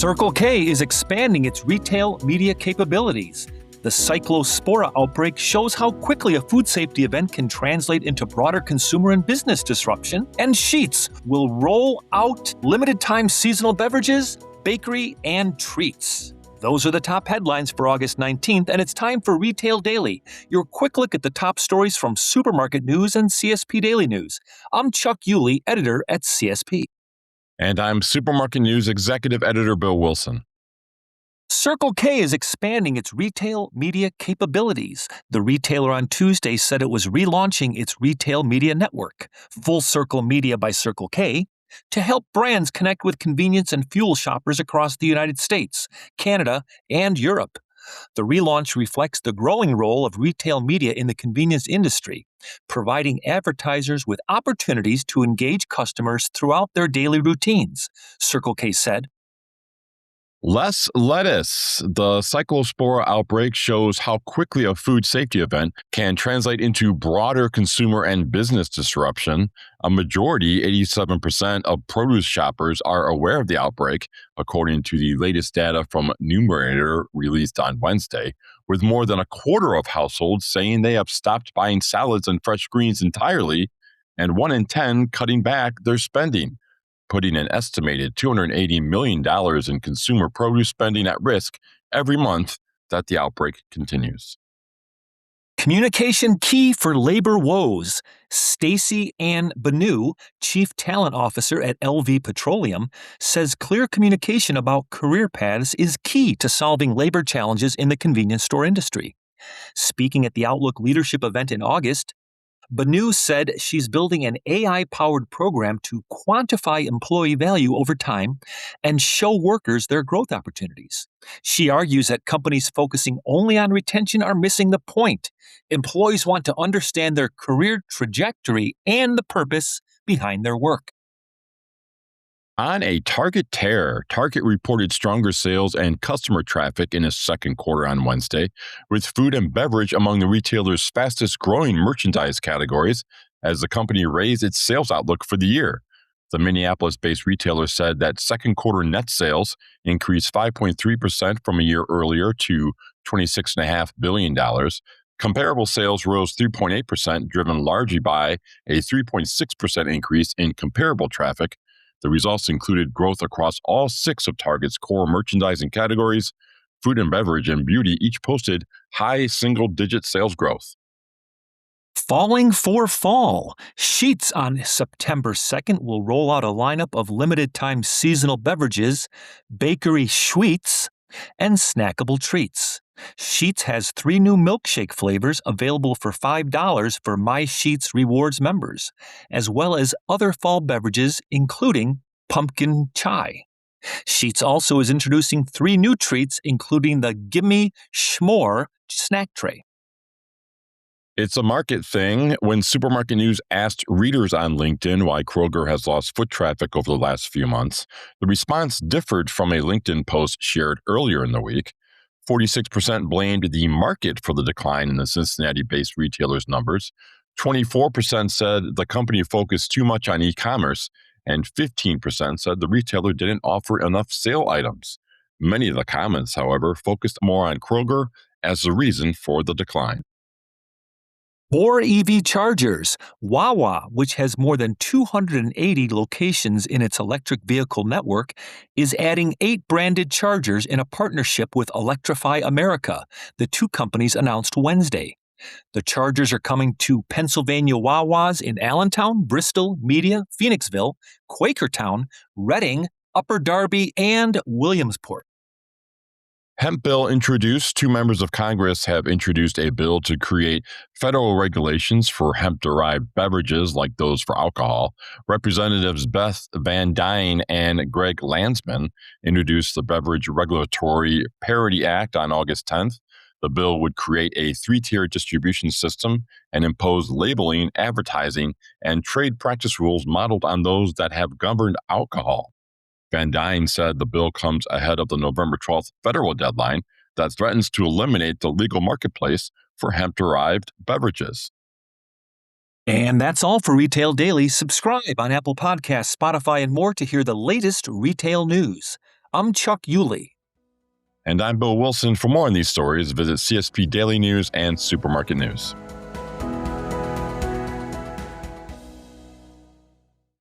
Circle K is expanding its retail media capabilities. The Cyclospora outbreak shows how quickly a food safety event can translate into broader consumer and business disruption. And Sheetz will roll out limited-time seasonal beverages, bakery, and treats. Those are the top headlines for August 19th, and it's time for Retail Daily, your quick look at the top stories from Supermarket News and CSP Daily News. I'm Chuck Yulee, editor at CSP. And I'm Supermarket News Executive Editor Bill Wilson. Circle K is expanding its retail media capabilities. The retailer on Tuesday said it was relaunching its retail media network, Full Circle Media by Circle K, to help brands connect with convenience and fuel shoppers across the United States, Canada, and Europe. The relaunch reflects the growing role of retail media in the convenience industry, providing advertisers with opportunities to engage customers throughout their daily routines, Circle K said. Less lettuce. The Cyclospora outbreak shows how quickly a food safety event can translate into broader consumer and business disruption. A majority, 87% of produce shoppers are aware of the outbreak, according to the latest data from Numerator released on Wednesday, with more than a quarter of households saying they have stopped buying salads and fresh greens entirely, and 1 in 10 cutting back their spending, putting an estimated $280 million in consumer produce spending at risk every month that the outbreak continues. Communication key for labor woes. Stacy Ann Banu, Chief Talent Officer at LV Petroleum, says clear communication about career paths is key to solving labor challenges in the convenience store industry. Speaking at the Outlook Leadership event in August, Banu said she's building an AI-powered program to quantify employee value over time and show workers their growth opportunities. She argues that companies focusing only on retention are missing the point. Employees want to understand their career trajectory and the purpose behind their work. On a Target tear, Target reported stronger sales and customer traffic in its second quarter on Wednesday, with food and beverage among the retailer's fastest growing merchandise categories as the company raised its sales outlook for the year. The Minneapolis-based retailer said that second quarter net sales increased 5.3% from a year earlier to $26.5 billion. Comparable sales rose 3.8%, driven largely by a 3.6% increase in comparable traffic. The results included growth across all 6 of Target's core merchandising categories. Food and beverage and beauty each posted high single-digit sales growth. Falling for fall. Sheetz on September 2nd will roll out a lineup of limited-time seasonal beverages, bakery sweets, and snackable treats. Sheetz has 3 new milkshake flavors available for $5 for My Sheetz Rewards members, as well as other fall beverages, including pumpkin chai. Sheetz also is introducing 3 new treats, including the Gimme Schmore snack tray. It's a market thing. When Supermarket News asked readers on LinkedIn why Kroger has lost foot traffic over the last few months, the response differed from a LinkedIn post shared earlier in the week. 46% blamed the market for the decline in the Cincinnati-based retailer's numbers. 24% said the company focused too much on e-commerce, and 15% said the retailer didn't offer enough sale items. Many of the comments, however, focused more on Kroger as the reason for the decline. More EV chargers. Wawa, which has more than 280 locations in its electric vehicle network, is adding 8 branded chargers in a partnership with Electrify America, the 2 companies announced Wednesday. The chargers are coming to Pennsylvania Wawas in Allentown, Bristol, Media, Phoenixville, Quakertown, Reading, Upper Darby, and Williamsport. Hemp bill introduced. 2 members of Congress have introduced a bill to create federal regulations for hemp-derived beverages like those for alcohol. Representatives Beth Van Dyne and Greg Landsman introduced the Beverage Regulatory Parity Act on August 10th. The bill would create a 3-tier distribution system and impose labeling, advertising, and trade practice rules modeled on those that have governed alcohol. Van Dyne said the bill comes ahead of the November 12th federal deadline that threatens to eliminate the legal marketplace for hemp-derived beverages. And that's all for Retail Daily. Subscribe on Apple Podcasts, Spotify, and more to hear the latest retail news. I'm Chuck Yulee. And I'm Bill Wilson. For more on these stories, visit CSP Daily News and Supermarket News.